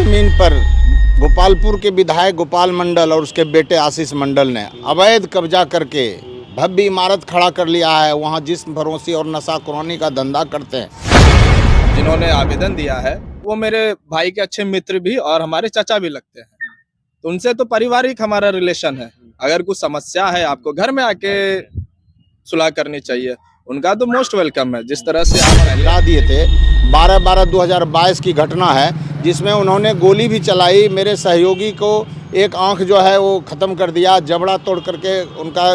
जमीन पर गोपालपुर के विधायक गोपाल मंडल और उसके बेटे आशीष मंडल ने अवैध कब्जा करके भव्य इमारत खड़ा कर लिया है। वहां जिस्म फरोशी और नशाखोरी का धंधा करते हैं। जिन्होंने आवेदन दिया है वो मेरे भाई के अच्छे मित्र भी और हमारे चाचा भी लगते हैं, तो उनसे तो पारिवारिक हमारा रिलेशन है। अगर कुछ समस्या है आपको घर में आके सुलह करनी चाहिए, उनका तो मोस्ट वेलकम है। जिस तरह से आप गिरा दिए थे 12/12/2022 की घटना है, जिसमें उन्होंने गोली भी चलाई। मेरे सहयोगी को एक आंख जो है वो ख़त्म कर दिया, जबड़ा तोड़ करके उनका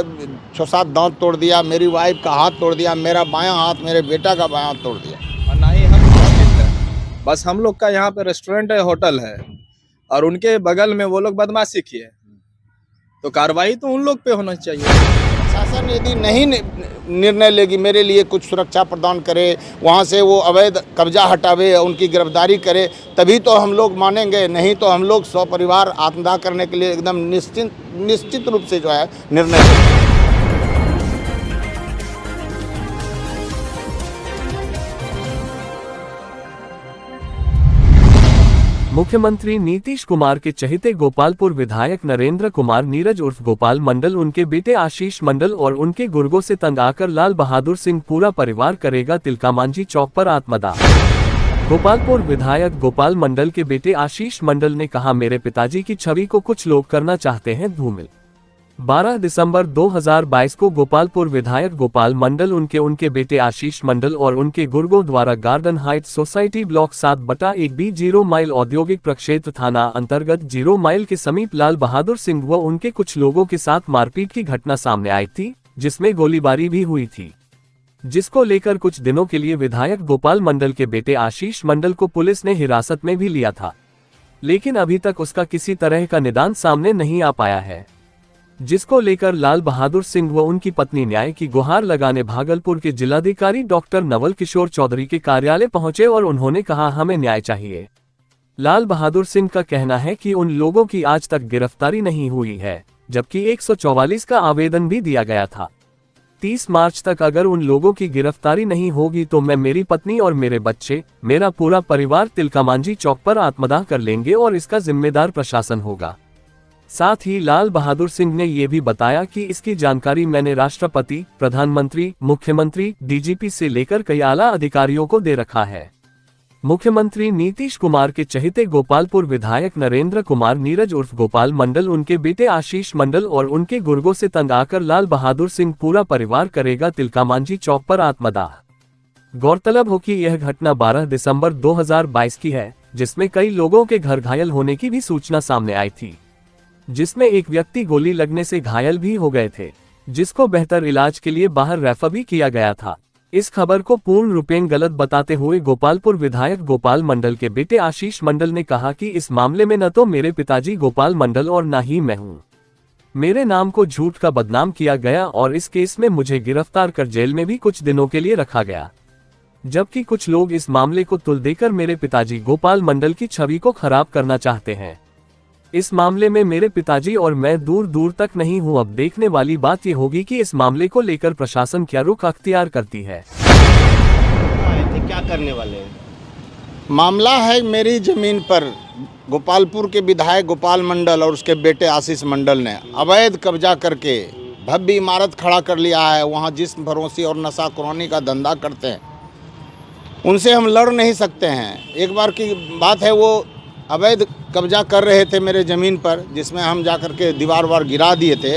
6-7 दांत तोड़ दिया, मेरी वाइफ का हाथ तोड़ दिया, मेरा बायां हाथ, मेरे बेटा का बायां हाथ तोड़ दिया। और ना ही हम पुलिस हैं, बस हम लोग का यहाँ पे रेस्टोरेंट है, होटल है, और उनके बगल में वो लोग बदमाशी किए, तो कार्रवाई तो उन लोग पे होना चाहिए। शासन यदि नहीं निर्णय लेगी, मेरे लिए कुछ सुरक्षा प्रदान करे, वहाँ से वो अवैध कब्जा हटावे, उनकी गिरफ्तारी करे, तभी तो हम लोग मानेंगे। नहीं तो हम लोग सपरिवार आत्मदाह करने के लिए एकदम निश्चित रूप से जो है निर्णय लेंगे। मुख्यमंत्री नीतीश कुमार के चहेते गोपालपुर विधायक नरेंद्र कुमार नीरज उर्फ गोपाल मंडल, उनके बेटे आशीष मंडल और उनके गुर्गों से तंग आकर लाल बहादुर सिंह पूरा परिवार करेगा तिलकामांझी चौक पर आत्मदाह। गोपालपुर विधायक गोपाल मंडल के बेटे आशीष मंडल ने कहा, मेरे पिताजी की छवि को कुछ लोग करना चाहते हैं धूमिल। 12 दिसंबर 2022 को गोपालपुर विधायक गोपाल मंडल, उनके बेटे आशीष मंडल और उनके गुर्गों द्वारा garden height society block 7/1B 0 mile औद्योगिक प्रक्षेत्र थाना अंतर्गत 0 माइल के समीप लाल बहादुर सिंह व उनके कुछ लोगों के साथ मारपीट की घटना सामने आई थी, जिसमें गोलीबारी भी हुई थी, जिसको लेकर कुछ दिनों के लिए विधायक गोपाल मंडल के बेटे आशीष मंडल को पुलिस ने हिरासत में भी लिया था, लेकिन अभी तक उसका किसी तरह का निदान सामने नहीं आ पाया है, जिसको लेकर लाल बहादुर सिंह व उनकी पत्नी न्याय की गुहार लगाने भागलपुर के जिलाधिकारी डॉक्टर नवल किशोर चौधरी के कार्यालय पहुंचे और उन्होंने कहा, हमें न्याय चाहिए। लाल बहादुर सिंह का कहना है कि उन लोगों की आज तक गिरफ्तारी नहीं हुई है, जबकि 144 का आवेदन भी दिया गया था। 30 मार्च तक अगर उन लोगों की गिरफ्तारी नहीं होगी तो मैं, मेरी पत्नी और मेरे बच्चे, मेरा पूरा परिवार तिलकामांझी चौक पर आत्मदाह कर लेंगे और इसका जिम्मेदार प्रशासन होगा। साथ ही लाल बहादुर सिंह ने यह भी बताया कि इसकी जानकारी मैंने राष्ट्रपति, प्रधानमंत्री, मुख्यमंत्री, डीजीपी से लेकर कई आला अधिकारियों को दे रखा है। मुख्यमंत्री नीतीश कुमार के चहेते गोपालपुर विधायक नरेंद्र कुमार नीरज उर्फ गोपाल मंडल, उनके बेटे आशीष मंडल और उनके गुर्गों से तंग आकर लाल बहादुर सिंह पूरा परिवार करेगा तिलकामांझी चौक पर आत्मदाह। गौरतलब हो कि यह घटना 12 दिसंबर 2022 की है, जिसमें कई लोगों के घर घायल होने की भी सूचना सामने आई थी, जिसमें एक व्यक्ति गोली लगने से घायल भी हो गए थे, जिसको बेहतर इलाज के लिए बाहर रेफर भी किया गया था। इस खबर को पूर्ण रूपेण गलत बताते हुए गोपालपुर विधायक गोपाल मंडल के बेटे आशीष मंडल ने कहा कि इस मामले में न तो मेरे पिताजी गोपाल मंडल और न ही मैं हूं। मेरे नाम को झूठ का बदनाम किया गया और इस केस में मुझे गिरफ्तार कर जेल में भी कुछ दिनों के लिए रखा गया, जबकि कुछ लोग इस मामले को तुल देकर मेरे पिताजी गोपाल मंडल की छवि को खराब करना चाहते हैं। इस मामले में मेरे पिताजी और मैं दूर दूर तक नहीं हूं। अब देखने वाली बात यह होगी कि इस मामले को लेकर प्रशासन क्या रुख अख्तियार करती है। क्या करने वाले हैं? मामला है मेरी जमीन पर गोपालपुर के विधायक गोपाल मंडल और उसके बेटे आशीष मंडल ने अवैध कब्जा करके भव्य इमारत खड़ा कर लिया है। वहाँ जिस्म फरोशी और नशाखोरी का धंधा करते हैं, उनसे हम लड़ नहीं सकते हैं। एक बार की बात है, वो अवैध कब्जा कर रहे थे मेरे ज़मीन पर, जिसमें हम जाकर के दीवार वार गिरा दिए थे।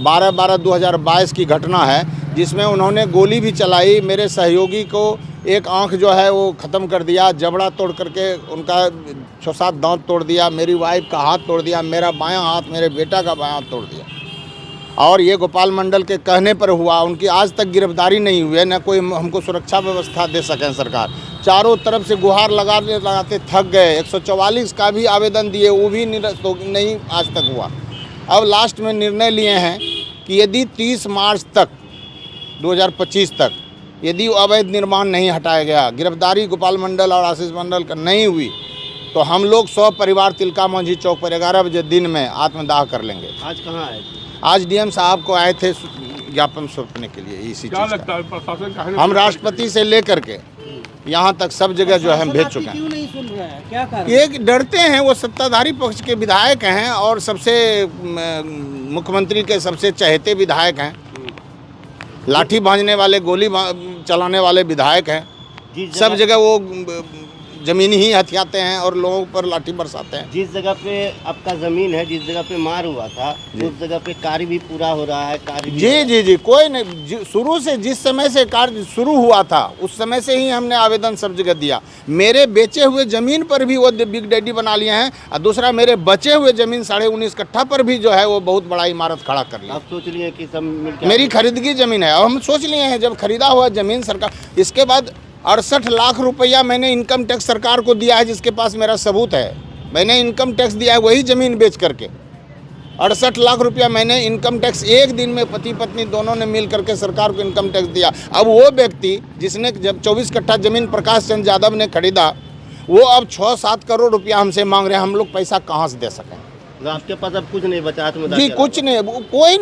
12/12/2022 की घटना है, जिसमें उन्होंने गोली भी चलाई। मेरे सहयोगी को एक आंख जो है वो ख़त्म कर दिया, जबड़ा तोड़ करके उनका 6-7 दांत तोड़ दिया, मेरी वाइफ का हाथ तोड़ दिया, मेरा बायां हाथ, मेरे बेटा का बायां हाथ तोड़ दिया। और ये गोपाल मंडल के कहने पर हुआ। उनकी आज तक गिरफ्तारी नहीं हुई है, न कोई हमको सुरक्षा व्यवस्था दे सकें सरकार। चारों तरफ से गुहार लगाते थक गए। 144 का भी आवेदन दिए, वो भी नहीं आज तक हुआ। अब लास्ट में निर्णय लिए हैं कि यदि 30 मार्च तक 2025 तक यदि अवैध निर्माण नहीं हटाया गया, गिरफ्तारी गोपाल मंडल और आशीष मंडल का नहीं हुई, तो हम लोग परिवार तिलकामांझी चौक पर 11 बजे दिन में आत्मदाह कर लेंगे। आज कहाँ आए थे? आज डीएम साहब को आए थे ज्ञापन सौंपने के लिए। इसी क्या चीज़ लगता है प्रशासन का? हम राष्ट्रपति से लेकर के यहाँ तक सब जगह जो है हम भेज चुके हैं। क्यों नहीं सुन रहा है, क्या कारण? ये डरते हैं, वो सत्ताधारी पक्ष के विधायक हैं और सबसे मुख्यमंत्री के सबसे चहेते विधायक हैं, लाठी भांजने वाले, चलाने वाले विधायक हैं। सब जगह वो जमीन ही हथियाते हैं और लोगों पर लाठी बरसाते हैं। जिस जगह पे आपका जमीन है, जिस जगह पे मार हुआ था, उस जगह पे कार्य भी पूरा हो रहा है। कार्य भी जी जी जी, कोई नहीं, शुरू से जिस समय से कार्य शुरू हुआ था उस समय से ही हमने आवेदन सब जगह दिया। मेरे बेचे हुए ज़मीन पर भी वो बिग डैडी बना लिए हैं, और दूसरा मेरे बचे हुए ज़मीन 19.5 कट्ठा पर भी जो है वो बहुत बड़ा इमारत खड़ा कर लिया। आप सोच लिए कि सब मिलकर मेरी खरीदगी ज़मीन है और हम सोच लिए हैं जब खरीदा हुआ ज़मीन सरकार, इसके बाद 68 लाख रुपया मैंने इनकम टैक्स सरकार को दिया है, जिसके पास मेरा सबूत है। मैंने इनकम टैक्स दिया है वही ज़मीन बेच करके। 68 लाख रुपया मैंने इनकम टैक्स एक दिन में पति पत्नी दोनों ने मिल करके सरकार को इनकम टैक्स दिया। अब वो व्यक्ति जिसने जब 24 कट्ठा ज़मीन प्रकाश चंद्र यादव ने खरीदा, वो अब 6-7 करोड़ रुपया हमसे मांग रहे हैं। हम लोग पैसा कहाँ से दे सकें? आपके पास अब कुछ नहीं बचा जी, कुछ नहीं, कोई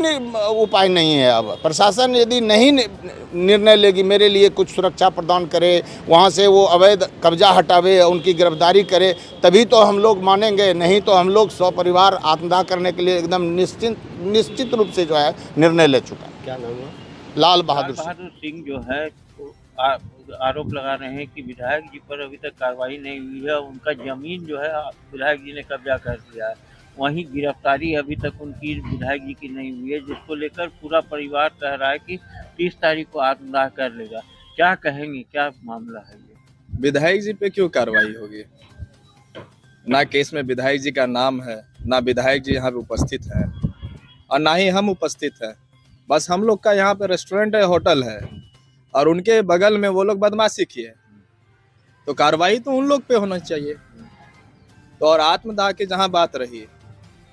उपाय नहीं है। अब प्रशासन यदि नहीं निर्णय लेगी, मेरे लिए कुछ सुरक्षा प्रदान करे, वहाँ से वो अवैध कब्जा हटावे, उनकी गिरफ्तारी करे, तभी तो हम लोग मानेंगे। नहीं तो हम लोग सपरिवार आत्मदाह करने के लिए एकदम निश्चित रूप से जो है निर्णय ले चुका है। क्या नाम है? लाल बहादुर सिंह जो है आरोप लगा रहे हैं कि विधायक जी पर अभी तक कार्रवाई नहीं हुई है। उनका जमीन जो है विधायक जी ने कब्जा कर लिया है। वहीं गिरफ्तारी अभी तक उनकी विधायक जी की नहीं हुई है, जिसको लेकर पूरा परिवार कह रहा है कि 30 तारीख को आत्मदाह कर लेगा। क्या कहेंगे, क्या मामला है ये? विधायक जी पे क्यों कार्रवाई होगी? ना केस में विधायक जी का नाम है, ना विधायक जी यहाँ पे उपस्थित है और ना ही हम उपस्थित हैं। बस हम लोग का यहाँ पे रेस्टोरेंट है, होटल है और उनके बगल में वो लोग बदमाशी किए, तो कार्रवाई तो उन लोग पे होना चाहिए। तो और आत्मदाह की जहाँ बात रही,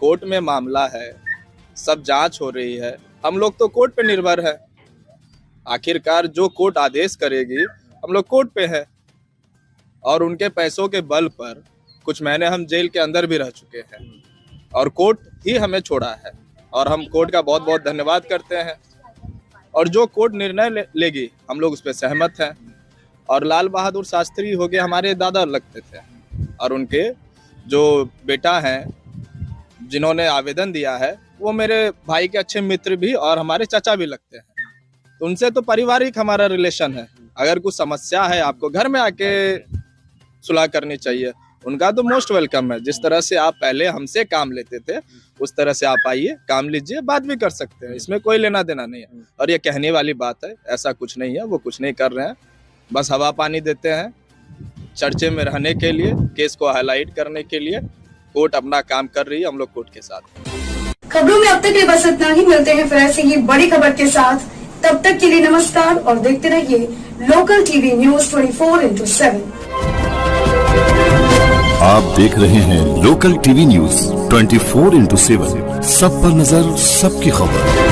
कोर्ट में मामला है, सब जांच हो रही है, हम लोग तो कोर्ट पे निर्भर है। आखिरकार जो कोर्ट आदेश करेगी, हम लोग कोर्ट पे है। और उनके पैसों के बल पर कुछ महीने हम जेल के अंदर भी रह चुके हैं और कोर्ट ही हमें छोड़ा है और हम कोर्ट का बहुत बहुत धन्यवाद करते हैं। और जो कोर्ट निर्णय लेगी हम लोग उस पर सहमत हैं। और लाल बहादुर शास्त्री हो गए हमारे दादा लगते थे और उनके जो बेटा हैं जिन्होंने आवेदन दिया है, वो मेरे भाई के अच्छे मित्र भी और हमारे चाचा भी लगते हैं। तो उनसे तो पारिवारिक हमारा रिलेशन है। अगर कुछ समस्या है, आपको घर में आके सुलह करनी चाहिए। उनका तो मोस्ट वेलकम है। जिस तरह से आप पहले हमसे काम लेते थे, उस तरह से आप आइए, काम लीजिए, बात भी कर सकते हैं। इसमें कोई लेना देना नहीं है। और ये कहने वाली बात है, ऐसा कुछ नहीं है। वो कुछ नहीं कर रहे हैं, बस हवा पानी देते हैं चर्चे में रहने के लिए, केस को हाईलाइट करने के लिए। कोर्ट अपना काम कर रही है, हम लोग कोर्ट के साथ। खबरों में अब तक के बस इतना ही। मिलते हैं फिर ऐसे ही बड़ी खबर के साथ। तब तक के लिए नमस्कार और देखते रहिए लोकल टीवी न्यूज 24/7। आप देख रहे हैं लोकल टीवी न्यूज 24/7। सब पर नजर, सबकी खबर।